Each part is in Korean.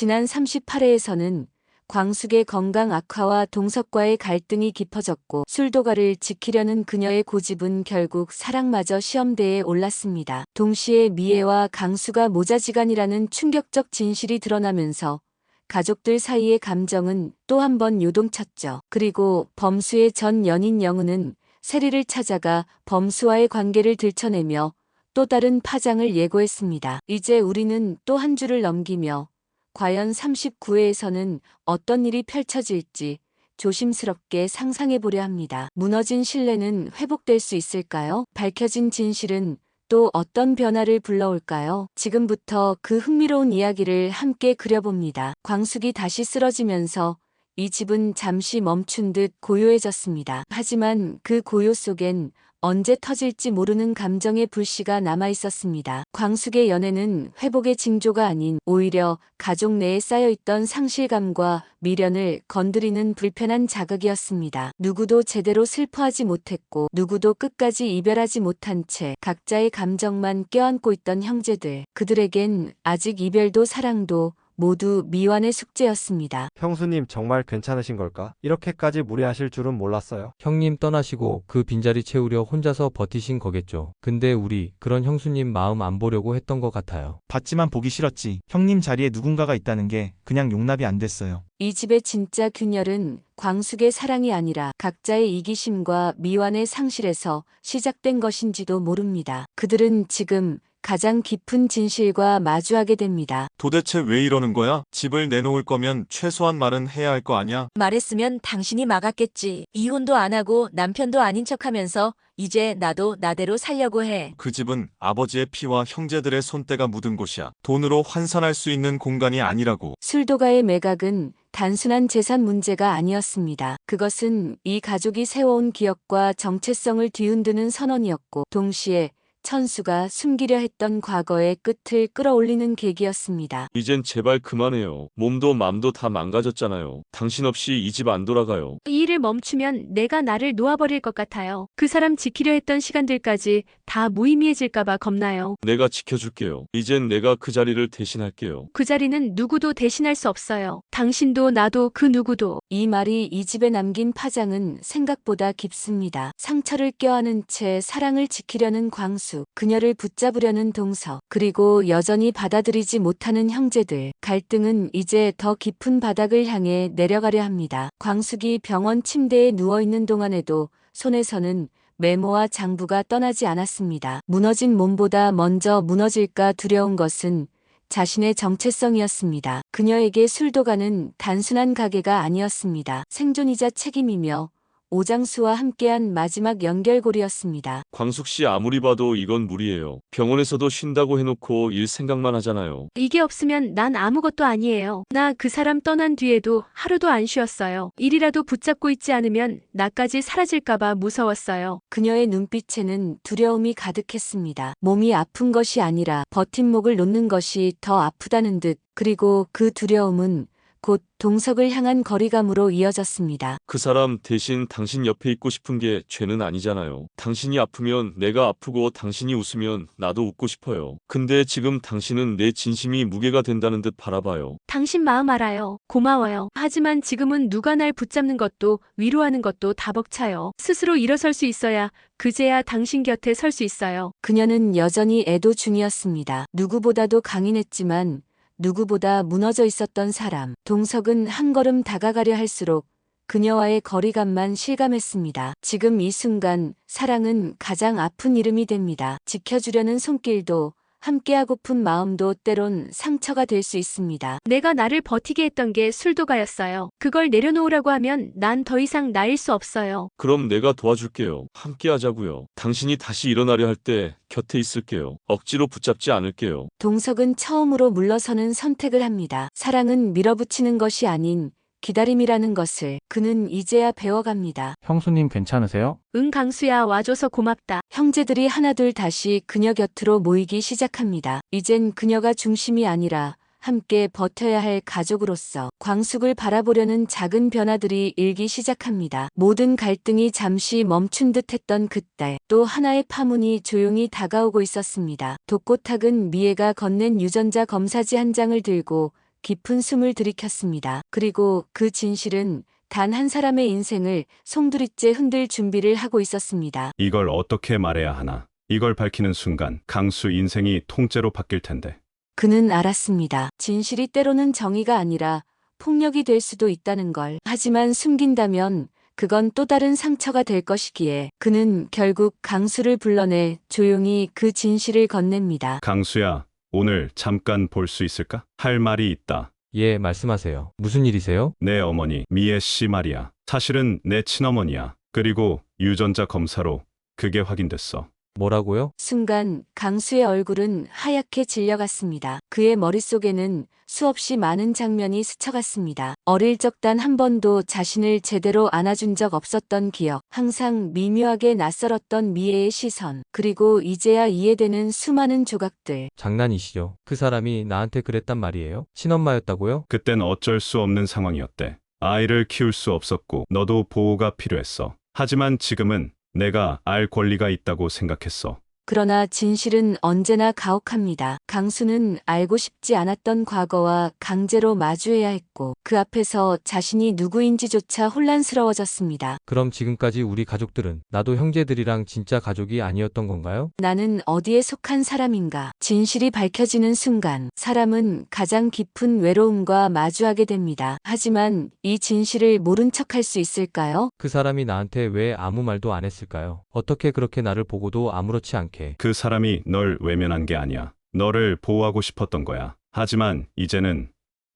지난 38회에서는 광숙의 건강 악화와 동석과의 갈등이 깊어졌고 술도가를 지키려는 그녀의 고집은 결국 사랑마저 시험대에 올랐습니다. 동시에 미애와 강수가 모자지간이라는 충격적 진실이 드러나면서 가족들 사이의 감정은 또 한 번 요동쳤죠. 그리고 범수의 전 연인 영우는 세리를 찾아가 범수와의 관계를 들춰내며 또 다른 파장을 예고했습니다. 이제 우리는 또 한 주를 넘기며 과연 39회에서는 어떤 일이 펼쳐질지 조심스럽게 상상해보려 합니다. 무너진 신뢰는 회복될 수 있을까요? 밝혀진 진실은 또 어떤 변화를 불러올까요? 지금부터 그 흥미로운 이야기를 함께 그려봅니다. 광숙이 다시 쓰러지면서 이 집은 잠시 멈춘 듯 고요해졌습니다. 하지만 그 고요 속엔 언제 터질지 모르는 감정의 불씨가 남아있었습니다. 광숙의 연애는 회복의 징조가 아닌 오히려 가족 내에 쌓여있던 상실감과 미련을 건드리는 불편한 자극이었습니다. 누구도 제대로 슬퍼하지 못했고 누구도 끝까지 이별하지 못한 채 각자의 감정만 껴안고 있던 형제들. 그들에겐 아직 이별도 사랑도 모두 미완의 숙제였습니다. 형수님 정말 괜찮으신 걸까? 이렇게까지 무리하실 줄은 몰랐어요. 형님 떠나시고 그 빈자리 채우려 혼자서 버티신 거겠죠. 근데 우리 그런 형수님 마음 안 보려고 했던 것 같아요. 봤지만 보기 싫었지. 형님 자리에 누군가가 있다는 게 그냥 용납이 안 됐어요. 이 집의 진짜 균열은 광숙의 사랑이 아니라 각자의 이기심과 미완의 상실에서 시작된 것인지도 모릅니다. 그들은 지금 가장 깊은 진실과 마주하게 됩니다. 도대체 왜 이러는 거야? 집을 내놓을 거면 최소한 말은 해야 할 거 아냐? 말했으면 당신이 막았겠지. 이혼도 안 하고 남편도 아닌 척하면서 이제 나도 나대로 살려고 해. 그 집은 아버지의 피와 형제들의 손때가 묻은 곳이야. 돈으로 환산할 수 있는 공간이 아니라고. 술도가의 매각은 단순한 재산 문제가 아니었습니다. 그것은 이 가족이 세워온 기억과 정체성을 뒤흔드는 선언이었고 동시에 천수가 숨기려 했던 과거의 끝을 끌어올리는 계기였습니다. 이젠 제발 그만해요. 몸도 맘도 다 망가졌잖아요. 당신 없이 이 집 안 돌아가요. 이 일을 멈추면 내가 나를 놓아버릴 것 같아요. 그 사람 지키려 했던 시간들까지 다 무의미해질까봐 겁나요. 내가 지켜줄게요. 이젠 내가 그 자리를 대신할게요. 그 자리는 누구도 대신할 수 없어요. 당신도 나도 그 누구도. 이 말이 이 집에 남긴 파장은 생각보다 깊습니다. 상처를 껴안은 채 사랑을 지키려는 광수. 그녀를 붙잡으려는 동석, 그리고 여전히 받아들이지 못하는 형제들. 갈등은 이제 더 깊은 바닥을 향해 내려가려 합니다. 광숙이 병원 침대에 누워있는 동안에도 손에서는 메모와 장부가 떠나지 않았습니다. 무너진 몸보다 먼저 무너질까 두려운 것은 자신의 정체성이었습니다. 그녀에게 술도가는 단순한 가게가 아니었습니다. 생존이자 책임이며 오장수와 함께한 마지막 연결고리였습니다. 광숙 씨 아무리 봐도 이건 무리예요. 병원에서도 쉰다고 해놓고 일 생각만 하잖아요. 이게 없으면 난 아무것도 아니에요. 나 그 사람 떠난 뒤에도 하루도 안 쉬었어요. 일이라도 붙잡고 있지 않으면 나까지 사라질까봐 무서웠어요. 그녀의 눈빛에는 두려움이 가득했습니다. 몸이 아픈 것이 아니라 버팀목을 놓는 것이 더 아프다는 듯. 그리고 그 두려움은 곧 동석을 향한 거리감으로 이어졌습니다. 그 사람 대신 당신 옆에 있고 싶은 게 죄는 아니잖아요. 당신이 아프면 내가 아프고 당신이 웃으면 나도 웃고 싶어요. 근데 지금 당신은 내 진심이 무게가 된다는 듯 바라봐요. 당신 마음 알아요. 고마워요. 하지만 지금은 누가 날 붙잡는 것도 위로하는 것도 다 벅차요. 스스로 일어설 수 있어야 그제야 당신 곁에 설 수 있어요. 그녀는 여전히 애도 중이었습니다. 누구보다도 강인했지만 누구보다 무너져 있었던 사람. 동석은 한 걸음 다가가려 할수록 그녀와의 거리감만 실감했습니다. 지금 이 순간 사랑은 가장 아픈 이름이 됩니다. 지켜주려는 손길도 함께하고픈 마음도 때론 상처가 될 수 있습니다. 내가 나를 버티게 했던 게 술도가였어요. 그걸 내려놓으라고 하면 난 더 이상 나일 수 없어요. 그럼 내가 도와줄게요. 함께 하자고요. 당신이 다시 일어나려 할 때 곁에 있을게요. 억지로 붙잡지 않을게요. 동석은 처음으로 물러서는 선택을 합니다. 사랑은 밀어붙이는 것이 아닌 기다림이라는 것을 그는 이제야 배워갑니다. 형수님 괜찮으세요? 응 강수야 와줘서 고맙다. 형제들이 하나둘 다시 그녀 곁으로 모이기 시작합니다. 이젠 그녀가 중심이 아니라 함께 버텨야 할 가족으로서 광숙을 바라보려는 작은 변화들이 일기 시작합니다. 모든 갈등이 잠시 멈춘 듯 했던 그때 또 하나의 파문이 조용히 다가오고 있었습니다. 독고탁은 미애가 건넨 유전자 검사지 한 장을 들고 깊은 숨을 들이켰습니다. 그리고 그 진실은 단 한 사람의 인생을 송두리째 흔들 준비를 하고 있었습니다. 이걸 어떻게 말해야 하나. 이걸 밝히는 순간 강수 인생이 통째로 바뀔 텐데. 그는 알았습니다. 진실이 때로는 정의가 아니라 폭력이 될 수도 있다는 걸. 하지만 숨긴다면 그건 또 다른 상처가 될 것이기에 그는 결국 강수를 불러내 조용히 그 진실을 건넵니다. 강수야, 오늘 잠깐 볼 수 있을까? 할 말이 있다. 예, 말씀하세요. 무슨 일이세요? 내 어머니 미애 씨 말이야. 사실은 내 친어머니야. 그리고 유전자 검사로 그게 확인됐어. 뭐라고요? 순간 강수의 얼굴은 하얗게 질려갔습니다. 그의 머릿속에는 수없이 많은 장면이 스쳐갔습니다. 어릴 적 단 한 번도 자신을 제대로 안아준 적 없었던 기억, 항상 미묘하게 낯설었던 미애의 시선, 그리고 이제야 이해되는 수많은 조각들. 장난이시죠? 그 사람이 나한테 그랬단 말이에요? 친엄마였다고요? 그땐 어쩔 수 없는 상황이었대. 아이를 키울 수 없었고 너도 보호가 필요했어. 하지만 지금은 내가 알 권리가 있다고 생각했어. 그러나 진실은 언제나 가혹합니다. 강수는 알고 싶지 않았던 과거와 강제로 마주해야 했고 그 앞에서 자신이 누구인지조차 혼란스러워졌습니다. 그럼 지금까지 우리 가족들은 나도 형제들이랑 진짜 가족이 아니었던 건가요? 나는 어디에 속한 사람인가? 진실이 밝혀지는 순간 사람은 가장 깊은 외로움과 마주하게 됩니다. 하지만 이 진실을 모른 척할 수 있을까요? 그 사람이 나한테 왜 아무 말도 안 했을까요? 어떻게 그렇게 나를 보고도 아무렇지 않게. 그 사람이 널 외면한 게 아니야. 너를 보호하고 싶었던 거야. 하지만 이제는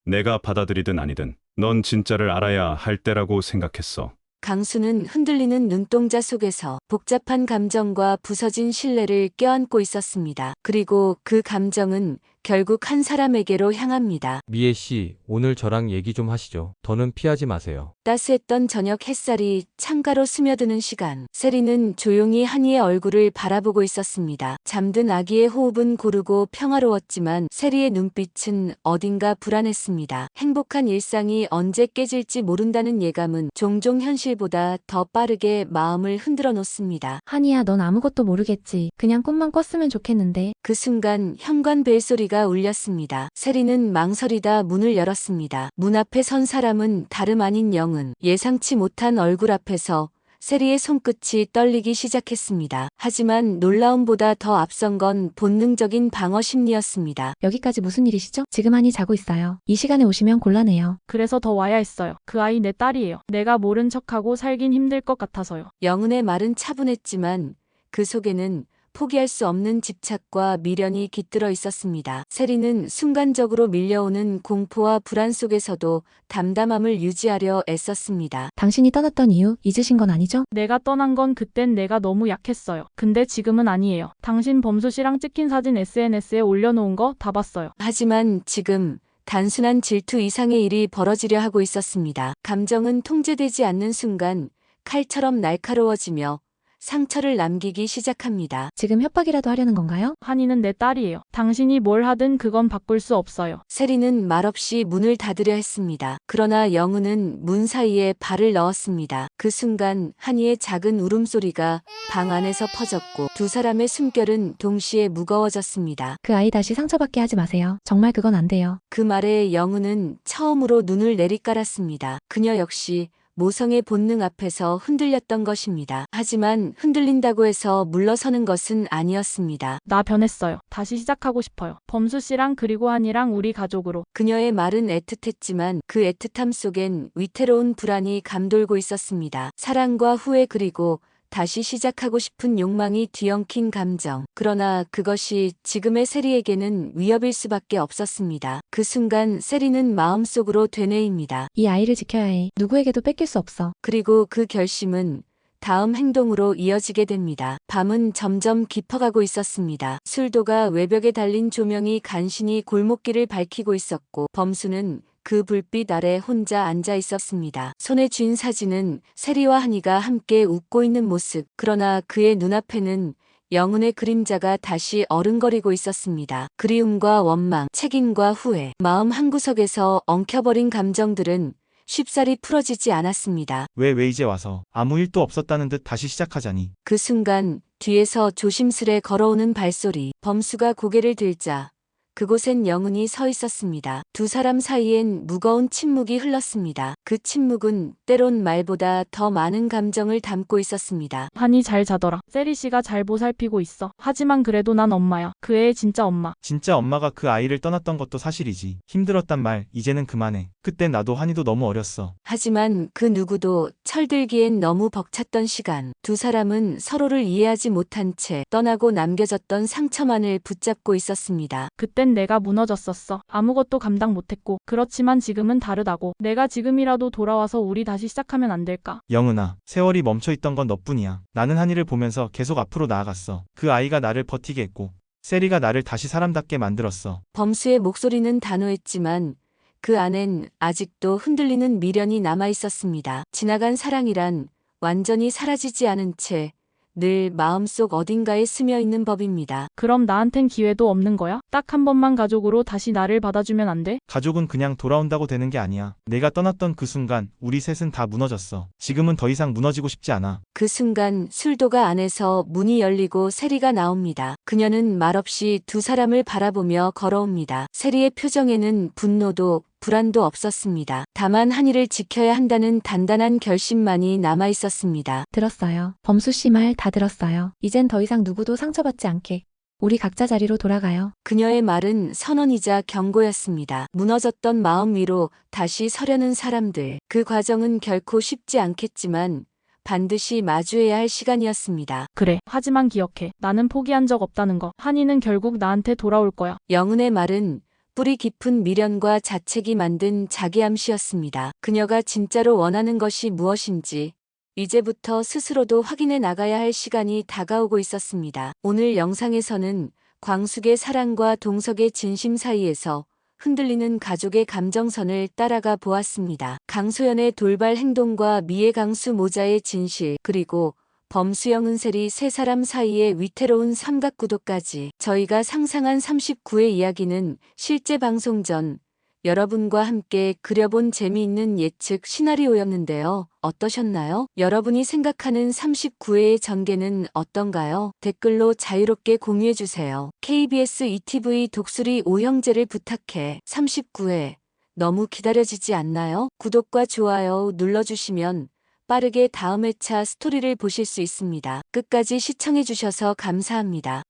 내가 받아들이든 아니든 넌 진짜를 알아야 할 때라고 생각했어. 강수는 흔들리는 눈동자 속에서 복잡한 감정과 부서진 신뢰를 껴안고 있었습니다. 그리고 그 감정은 결국 한 사람에게로 향합니다. 미애 씨, 오늘 저랑 얘기 좀 하시죠. 더는 피하지 마세요. 따스했던 저녁 햇살이 창가로 스며드는 시간, 세리는 조용히 한이의 얼굴을 바라보고 있었습니다. 잠든 아기의 호흡은 고르고 평화로웠지만 세리의 눈빛은 어딘가 불안했습니다. 행복한 일상이 언제 깨질지 모른다는 예감은 종종 현실보다 더 빠르게 마음을 흔들어 놓습니다. 한이야, 넌 아무것도 모르겠지. 그냥 꿈만 꿨으면 좋겠는데. 그 순간 현관 벨소리가 울렸습니다. 세리는 망설이다 문을 열었습니다. 문 앞에 선 사람은 다름 아닌 영은. 예상치 못한 얼굴 앞에서 세리의 손끝이 떨리기 시작했습니다. 하지만 놀라움보다 더 앞선 건 본능적인 방어 심리였습니다. 여기까지 무슨 일이시죠? 지금 한이 자고 있어요. 이 시간에 오시면 곤란해요. 그래서 더 와야 했어요. 그 아이 내 딸이에요. 내가 모른 척하고 살긴 힘들 것 같아서요. 영은의 말은 차분했지만 그 속에는 포기할 수 없는 집착과 미련이 깃들어 있었습니다. 세리는 순간적으로 밀려오는 공포와 불안 속에서도 담담함을 유지하려 애썼습니다. 당신이 떠났던 이유 잊으신 건 아니죠? 내가 떠난 건 그땐 내가 너무 약했어요. 근데 지금은 아니에요. 당신 범수 씨랑 찍힌 사진 SNS에 올려놓은 거 다 봤어요. 하지만 지금 단순한 질투 이상의 일이 벌어지려 하고 있었습니다. 감정은 통제되지 않는 순간 칼처럼 날카로워지며 상처를 남기기 시작합니다. 지금 협박이라도 하려는 건가요? 한이는 내 딸이에요. 당신이 뭘 하든 그건 바꿀 수 없어요. 세리는 말없이 문을 닫으려 했습니다. 그러나 영은은 문 사이에 발을 넣었습니다. 그 순간 한이의 작은 울음소리가 방 안에서 퍼졌고 두 사람의 숨결은 동시에 무거워졌습니다. 그 아이 다시 상처받게 하지 마세요. 정말 그건 안 돼요. 그 말에 영은은 처음으로 눈을 내리깔았습니다. 그녀 역시 모성의 본능 앞에서 흔들렸던 것입니다. 하지만 흔들린다고 해서 물러서는 것은 아니었습니다. 나 변했어요. 다시 시작하고 싶어요. 범수 씨랑 그리고 한이랑 우리 가족으로. 그녀의 말은 애틋했지만 그 애틋함 속엔 위태로운 불안이 감돌고 있었습니다. 사랑과 후회 그리고 다시 시작하고 싶은 욕망이 뒤엉킨 감정. 그러나 그것이 지금의 세리에게는 위협일 수밖에 없었습니다. 그 순간 세리는 마음속으로 되뇌입니다. 이 아이를 지켜야 해. 누구에게도 뺏길 수 없어. 그리고 그 결심은 다음 행동으로 이어지게 됩니다. 밤은 점점 깊어가고 있었습니다. 술도가 외벽에 달린 조명이 간신히 골목길을 밝히고 있었고 범수는 그 불빛 아래 혼자 앉아 있었습니다. 손에 쥔 사진은 세리와 한이가 함께 웃고 있는 모습. 그러나 그의 눈앞에는 영은의 그림자가 다시 어른거리고 있었습니다. 그리움과 원망, 책임과 후회, 마음 한구석에서 엉켜버린 감정들은 쉽사리 풀어지지 않았습니다. 왜 이제 와서 아무 일도 없었다는 듯 다시 시작하자니. 그 순간 뒤에서 조심스레 걸어오는 발소리. 범수가 고개를 들자 그곳엔 영은이 서 있었습니다. 두 사람 사이엔 무거운 침묵이 흘렀습니다. 그 침묵은 때론 말보다 더 많은 감정을 담고 있었습니다. 한이 잘 자더라. 세리 씨가 잘 보살피고 있어. 하지만 그래도 난 엄마야. 그 애의 진짜 엄마. 진짜 엄마가 그 아이를 떠났던 것도 사실이지. 힘들었단 말 이제는 그만해. 그땐 나도 한이도 너무 어렸어. 하지만 그 누구도 철들기엔 너무 벅찼던 시간. 두 사람은 서로를 이해하지 못한 채 떠나고 남겨졌던 상처만을 붙잡고 있었습니다. 그땐 내가 무너졌었어. 아무것도 감당 못했고. 그렇지만 지금은 다르다고. 내가 지금이라도 돌아와서 우리 다시 시작하면 안 될까? 영은아, 세월이 멈춰있던 건 너뿐이야. 나는 한이를 보면서 계속 앞으로 나아갔어. 그 아이가 나를 버티게 했고 세리가 나를 다시 사람답게 만들었어. 범수의 목소리는 단호했지만 그 안엔 아직도 흔들리는 미련이 남아 있었습니다. 지나간 사랑이란 완전히 사라지지 않은 채 늘 마음속 어딘가에 스며 있는 법입니다. 그럼 나한텐 기회도 없는 거야? 딱 한 번만 가족으로 다시 나를 받아주면 안 돼? 가족은 그냥 돌아온다고 되는 게 아니야. 내가 떠났던 그 순간 우리 셋은 다 무너졌어. 지금은 더 이상 무너지고 싶지 않아. 그 순간 술도가 안에서 문이 열리고 세리가 나옵니다. 그녀는 말없이 두 사람을 바라보며 걸어옵니다. 세리의 표정에는 분노도 불안도 없었습니다. 다만 한이를 지켜야 한다는 단단한 결심만이 남아 있었습니다. 들었어요. 범수 씨 말 다 들었어요. 이젠 더 이상 누구도 상처받지 않게. 우리 각자 자리로 돌아가요. 그녀의 말은 선언이자 경고였습니다. 무너졌던 마음 위로 다시 서려는 사람들. 그 과정은 결코 쉽지 않겠지만 반드시 마주해야 할 시간이었습니다. 그래. 하지만 기억해. 나는 포기한 적 없다는 거. 한이는 결국 나한테 돌아올 거야. 영은의 말은 뿌리 깊은 미련과 자책이 만든 자기암시였습니다. 그녀가 진짜로 원하는 것이 무엇인지 이제부터 스스로도 확인해 나가야 할 시간이 다가오고 있었습니다. 오늘 영상에서는 광숙의 사랑과 동석의 진심 사이에서 흔들리는 가족의 감정선을 따라가 보았습니다. 강소연의 돌발 행동과 미애 강수 모자의 진실, 그리고 범수영 은셀이 세 사람 사이의 위태로운 삼각구도까지 저희가 상상한 39회 이야기는 실제 방송 전 여러분과 함께 그려본 재미있는 예측 시나리오였는데요. 어떠셨나요? 여러분이 생각하는 39회의 전개는 어떤가요? 댓글로 자유롭게 공유해주세요. KBS ETV 독수리 오형제를 부탁해 39회 너무 기다려지지 않나요? 구독과 좋아요 눌러주시면 빠르게 다음 회차 스토리를 보실 수 있습니다. 끝까지 시청해주셔서 감사합니다.